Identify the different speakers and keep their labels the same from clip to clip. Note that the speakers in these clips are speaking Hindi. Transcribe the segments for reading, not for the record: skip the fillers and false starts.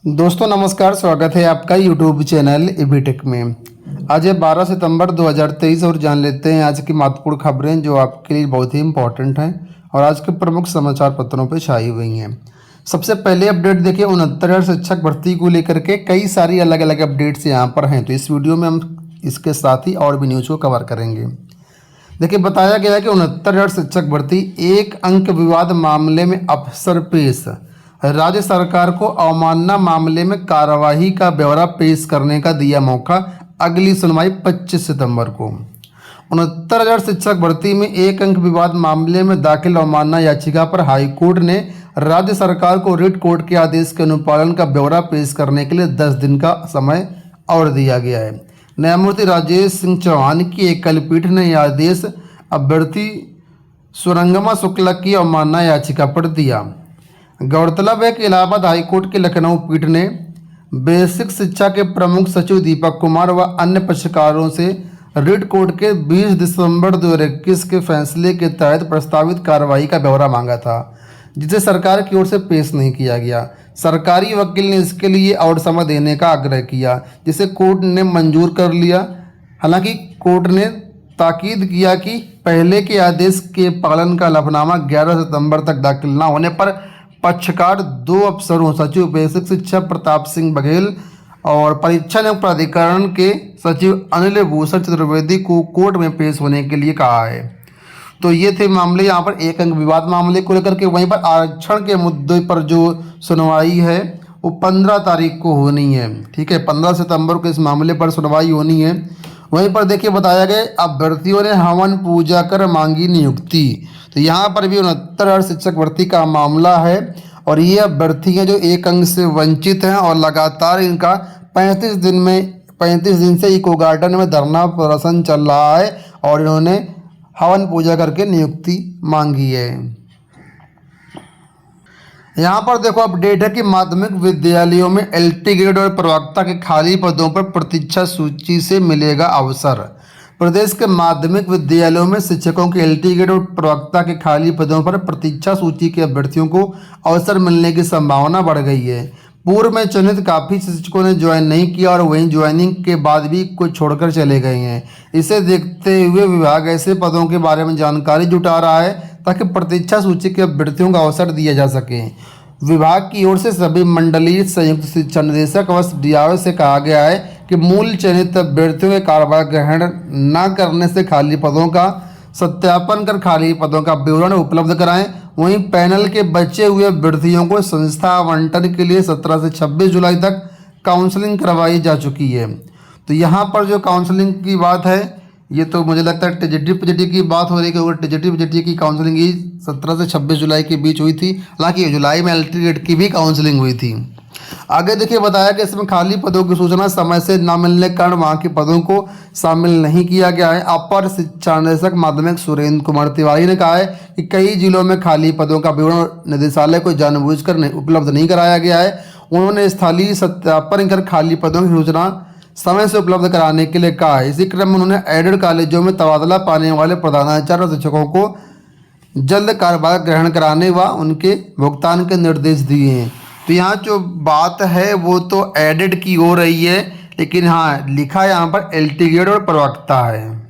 Speaker 1: दोस्तों नमस्कार, स्वागत है आपका यूट्यूब चैनल एबीटेक में। आज है 12 सितंबर 2023 और जान लेते हैं आज की महत्वपूर्ण खबरें जो आपके लिए बहुत ही इंपॉर्टेंट हैं और आज के प्रमुख समाचार पत्रों पर छाई हुई हैं। सबसे पहले अपडेट देखिए, 69,000 शिक्षक भर्ती को लेकर के कई सारी अलग अलग अपडेट्स यहाँ पर हैं, तो इस वीडियो में हम इसके साथ ही और भी न्यूज़ को कवर करेंगे। देखिए, बताया गया है कि 69,000 शिक्षक भर्ती, एक अंक विवाद मामले में अफसर पेश, राज्य सरकार को अवमानना मामले में कार्यवाही का ब्यौरा पेश करने का दिया मौका, अगली सुनवाई 25 सितंबर को। 69,000 शिक्षक भर्ती में एक अंक विवाद मामले में दाखिल अवमानना याचिका पर हाईकोर्ट ने राज्य सरकार को रिट कोर्ट के आदेश के अनुपालन का ब्यौरा पेश करने के लिए 10 दिन का समय और दिया गया है। न्यायमूर्ति राजेश सिंह चौहान की एकल पीठ ने यह आदेश अभ्यर्थी सुरंगमा शुक्ला की अवमानना याचिका पर दिया। गौरतलब है कि इलाहाबाद हाईकोर्ट की लखनऊ पीठ ने बेसिक शिक्षा के प्रमुख सचिव दीपक कुमार व अन्य पक्षकारों से रिट कोर्ट के 20 दिसंबर 2021 के फैसले के तहत प्रस्तावित कार्रवाई का ब्यौरा मांगा था, जिसे सरकार की ओर से पेश नहीं किया गया। सरकारी वकील ने इसके लिए और समय देने का आग्रह किया, जिसे कोर्ट ने मंजूर कर लिया। हालांकि कोर्ट ने ताकीद किया कि पहले के आदेश के पालन का हलफनामा 11 सितंबर तक दाखिल न होने पर पक्षकार दो अफसरों सचिव बेसिक शिक्षा प्रताप सिंह बघेल और परीक्षा नियंत्रण प्राधिकरण के सचिव अनिल भूषण चतुर्वेदी को कोर्ट में पेश होने के लिए कहा है। तो ये थे मामले यहाँ पर एक अंक विवाद मामले को लेकर के। वहीं पर आरक्षण के मुद्दे पर जो सुनवाई है वो 15 तारीख को होनी है। ठीक है, 15 सितंबर को इस मामले पर सुनवाई होनी है। वहीं पर देखिए, बताया गया अभ्यर्थियों ने हवन पूजा कर मांगी नियुक्ति। तो यहाँ पर भी 69,000 शिक्षक भर्ती का मामला है और ये अभ्यर्थी हैं जो एक अंक से वंचित हैं और लगातार इनका 35 दिन से इको गार्डन में धरना प्रदर्शन चल रहा है और इन्होंने हवन पूजा करके नियुक्ति मांगी है। यहाँ पर देखो अपडेट है कि माध्यमिक विद्यालयों में एलटी ग्रेड और प्रवक्ता के खाली पदों पर प्रतीक्षा सूची से मिलेगा अवसर। प्रदेश के माध्यमिक विद्यालयों में शिक्षकों के एलटी ग्रेड और प्रवक्ता के खाली पदों पर प्रतीक्षा सूची के अभ्यर्थियों को अवसर मिलने की संभावना बढ़ गई है। पूर्व में चयनित काफ़ी शिक्षकों ने ज्वाइन नहीं किया और वहीं ज्वाइनिंग के बाद भी कुछ छोड़कर चले गए हैं। इसे देखते हुए विभाग ऐसे पदों के बारे में जानकारी जुटा रहा है ताकि प्रतीक्षा सूची के अभ्यर्थियों का अवसर दिया जा सके। विभाग की ओर से सभी मंडलीय संयुक्त शिक्षा निदेशक व डीआरओ से कहा गया है कि मूल चयनित अभ्यर्थियों के कार्यभार ग्रहण न करने से खाली पदों का सत्यापन कर खाली पदों का विवरण उपलब्ध कराएं। वहीं पैनल के बचे हुए अभ्यर्थियों को संस्था आवंटन के लिए 17 से 26 जुलाई तक काउंसलिंग करवाई जा चुकी है। तो यहाँ पर जो काउंसलिंग की बात है, ये तो मुझे लगता है टीजीटी पीजीटी की बात हो रही है, क्योंकि टीजीटी पीजीटी की काउंसलिंग ही 17 से 26 जुलाई के बीच हुई थी। हालांकि जुलाई में एलटी ग्रेड की भी काउंसलिंग हुई थी। आगे देखिए, बताया कि इसमें खाली पदों की सूचना समय से न मिलने के कारण वहाँ के पदों को शामिल नहीं किया गया है। अपर शिक्षा निदेशक माध्यमिक सुरेंद्र कुमार तिवारी ने कहा है कि कई जिलों में खाली पदों का विवरण निदेशालय को जानबूझकर उपलब्ध नहीं कराया गया है। उन्होंने स्थलीय सत्यापन कर खाली पदों की सूचना समय से उपलब्ध कराने के लिए कहा है। इसी क्रम में उन्होंने एडेड कॉलेजों में तबादला पाने वाले प्रधानाचार्य और शिक्षकों को जल्द कार्यभार ग्रहण कराने व उनके भुगतान के निर्देश दिए हैं। तो यहाँ जो बात है वो तो एडेड की हो रही है, लेकिन हाँ लिखा यहाँ पर एलटी ग्रेड और प्रवक्ता है।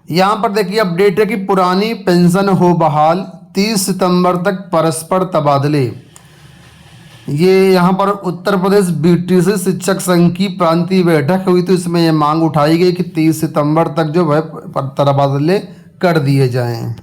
Speaker 1: यहाँ पर देखिए अपडेट है कि पुरानी पेंशन हो बहाल, 30 सितंबर तक परस्पर तबादले। ये यहाँ पर उत्तर प्रदेश बीटीसी शिक्षक संघ की प्रांतीय बैठक हुई, तो इसमें यह मांग उठाई गई कि 30 सितंबर तक जो है तबादले कर दिए जाएं।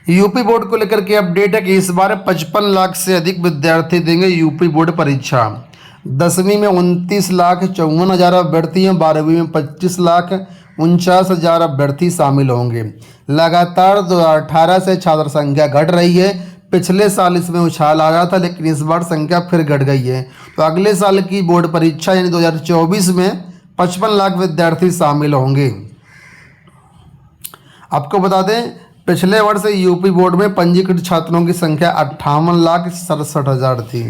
Speaker 1: यूपी बोर्ड को लेकर के अपडेट है कि इस बार 55 लाख से अधिक विद्यार्थी देंगे यूपी बोर्ड परीक्षा। 10वीं में 29,54,000 अभ्यर्थी हैं, 12वीं में 25,49,000 अभ्यर्थी शामिल होंगे। लगातार 2018 से छात्र संख्या घट रही है। पिछले साल इसमें उछाल आ रहा था, लेकिन इस बार संख्या फिर घट गई है। तो अगले साल की बोर्ड परीक्षा यानी 2024 में 55 लाख विद्यार्थी शामिल होंगे। आपको बता दें, पिछले वर्ष यूपी बोर्ड में पंजीकृत छात्रों की संख्या 58,67,000 थी।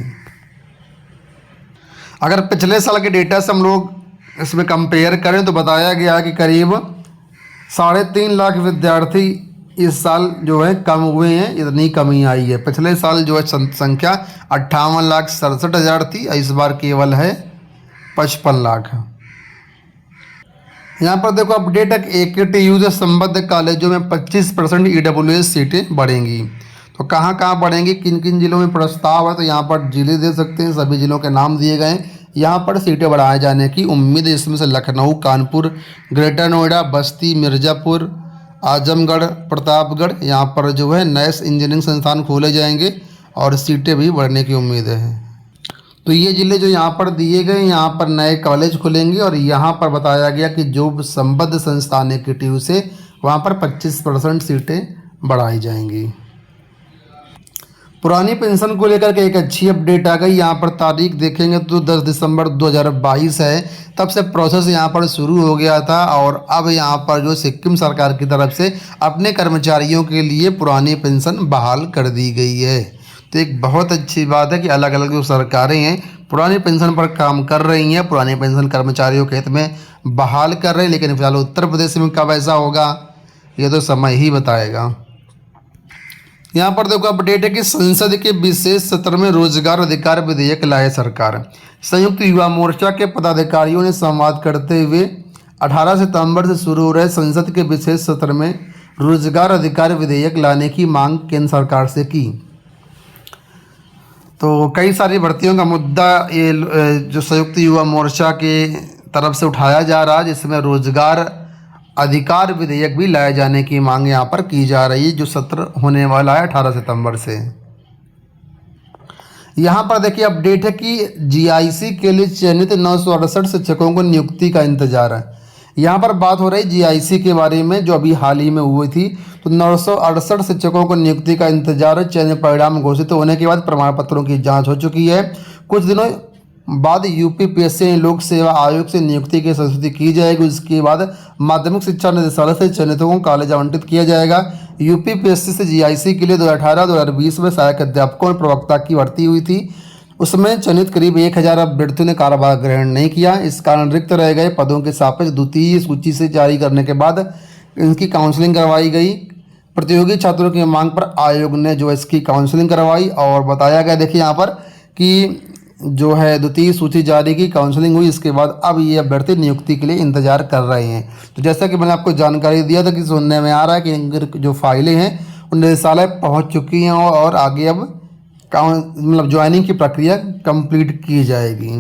Speaker 1: अगर पिछले साल के डेटा से हम लोग इसमें कंपेयर करें तो बताया गया कि करीब 3.5 लाख विद्यार्थी इस साल जो है कम हुए हैं, इतनी कमी आई है। पिछले साल जो है संख्या 58,67,000 थी, इस बार केवल है 55 लाख। यहाँ पर देखो अपडेट है कि AKTU से संबद्ध कॉलेजों में 25% EWS सीटें बढ़ेंगी। तो कहाँ कहाँ बढ़ेंगी, किन किन जिलों में प्रस्ताव है, तो यहाँ पर जिले दे सकते हैं, सभी जिलों के नाम दिए गए हैं। यहाँ पर सीटें बढ़ाए जाने की उम्मीद है। इसमें से लखनऊ, कानपुर, ग्रेटर नोएडा, बस्ती, मिर्ज़ापुर, आजमगढ़, प्रतापगढ़, यहाँ पर जो है नए इंजीनियरिंग संस्थान खोले जाएंगे और सीटें भी बढ़ने की उम्मीद है। तो ये ज़िले जो यहाँ पर दिए गए, यहाँ पर नए कॉलेज खुलेंगे और यहाँ पर बताया गया कि जो संबद्ध संस्थान AKTU से वहाँ पर 25% सीटें बढ़ाई जाएंगी। पुरानी पेंशन को लेकर के एक अच्छी अपडेट आ गई। यहाँ पर तारीख देखेंगे तो 10 दिसंबर 2022 है, तब से प्रोसेस यहाँ पर शुरू हो गया था और अब यहाँ पर जो सिक्किम सरकार की तरफ से अपने कर्मचारियों के लिए पुरानी पेंशन बहाल कर दी गई है। तो एक बहुत अच्छी बात है कि अलग अलग जो सरकारें हैं पुरानी पेंशन पर काम कर रही हैं, पुरानी पेंशन कर्मचारियों के हित में बहाल कर रहे हैं। लेकिन फिलहाल उत्तर प्रदेश में कब ऐसा होगा ये तो समय ही बताएगा। यहाँ पर देखो अपडेट है कि संसद के विशेष सत्र में रोजगार अधिकार विधेयक लाए सरकार। संयुक्त युवा मोर्चा के पदाधिकारियों ने संवाद करते हुए 18 सितंबर से शुरू हो रहे संसद के विशेष सत्र में रोजगार अधिकार विधेयक लाने की मांग केंद्र सरकार से की। तो कई सारी भर्तियों का मुद्दा ये जो संयुक्त युवा मोर्चा के तरफ से उठाया जा रहा है, जिसमें रोजगार अधिकार विधेयक भी लाए जाने की मांग यहाँ पर की जा रही है, जो सत्र होने वाला है 18 सितंबर से। यहाँ पर देखिए अपडेट है कि GIC के लिए चयनित 968 शिक्षकों को नियुक्ति का इंतजार है। यहाँ पर बात हो रही GIC के बारे में जो अभी हाल ही में हुई थी। तो 968 शिक्षकों को नियुक्ति का इंतजार है। चयन परिणाम घोषित होने के बाद प्रमाण पत्रों की जाँच हो चुकी है। कुछ दिनों बाद UPPSC लोक सेवा आयोग से नियुक्ति की संस्तुति की जाएगी। उसके बाद माध्यमिक शिक्षा निदेशालय से चयनितों को कॉलेज आवंटित किया जाएगा। UPPSC से GIC के लिए 2018-2020 में सहायक अध्यापकों और प्रवक्ता की भर्ती हुई थी। उसमें चयनित करीब 1000 अभ्यर्थियों ने कार्यभार ग्रहण नहीं किया। इस कारण रिक्त रह गए पदों के सापेक्ष द्वितीय सूची से जारी करने के बाद इनकी काउंसलिंग करवाई गई। प्रतियोगी छात्रों की मांग पर आयोग ने जो इसकी काउंसलिंग करवाई और बताया गया, देखिए यहाँ पर कि जो है द्वितीय सूची जारी की, काउंसलिंग हुई, इसके बाद अब ये अभ्यर्थी नियुक्ति के लिए इंतजार कर रहे हैं। तो जैसा कि मैंने आपको जानकारी दिया था कि सुनने में आ रहा है कि इनकी जो फाइलें हैं वो निदेशालय पहुंच चुकी हैं और आगे अब मतलब ज्वाइनिंग की प्रक्रिया कंप्लीट की जाएगी।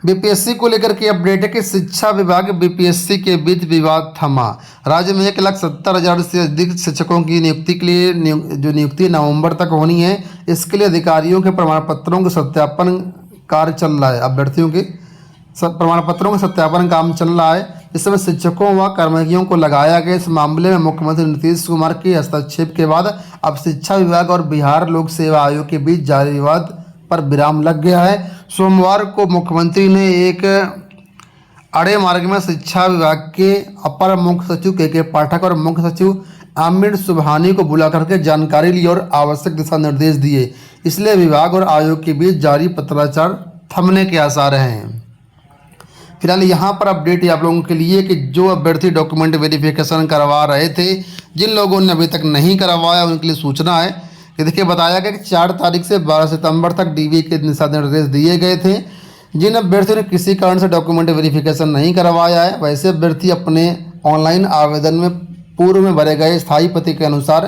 Speaker 1: BPSC को लेकर के अपडेट है कि शिक्षा विभाग BPSC के बीच विवाद थमा। राज्य में 1,70,000 से अधिक शिक्षकों की नियुक्ति के लिए जो नियुक्ति नवंबर तक होनी है, इसके लिए अधिकारियों के प्रमाण पत्रों के सत्यापन कार्य चल रहा है। अभ्यर्थियों के प्रमाण पत्रों का सत्यापन काम चल रहा है। इस समय शिक्षकों व कर्मचारियों को लगाया गया। इस मामले में मुख्यमंत्री नीतीश कुमार के हस्तक्षेप के बाद अब शिक्षा विभाग और बिहार लोक सेवा आयोग के बीच जारी विवाद पर विराम लग गया है। सोमवार को मुख्यमंत्री ने एक अड़े मार्ग में शिक्षा विभाग के अपर मुख्य सचिव KK पाठक और मुख्य सचिव आमिर सुबहानी को बुला करके जानकारी ली और आवश्यक दिशा निर्देश दिए। इसलिए विभाग और आयोग के बीच जारी पत्राचार थमने के आसार हैं। फिलहाल यहाँ पर अपडेट आप लोगों के लिए कि जो अभ्यर्थी डॉक्यूमेंट वेरिफिकेशन करवा रहे थे, जिन लोगों ने अभी तक नहीं करवाया उनके लिए सूचना है कि देखिए बताया गया कि 4 तारीख से 12 सितंबर तक DV के दिशा निर्देश दिए गए थे। जिन अभ्यर्थियों ने किसी कारण से डॉक्यूमेंट वेरिफिकेशन नहीं करवाया है, वैसे अभ्यर्थी अपने ऑनलाइन आवेदन में पूर्व में भरे गए स्थायी पते के अनुसार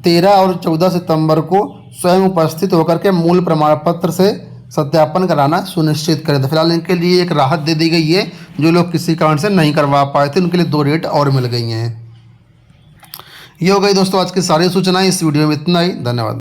Speaker 1: 13 और 14 सितंबर को स्वयं उपस्थित होकर के मूल प्रमाण पत्र से सत्यापन कराना सुनिश्चित करें। तो फिलहाल इनके लिए एक राहत दे दी गई है। जो लोग किसी कारण से नहीं करवा पाए थे उनके लिए 2 डेट और मिल गई हैं। ये हो गई दोस्तों आज की सारी सूचनाएं। इस वीडियो में इतना ही। धन्यवाद।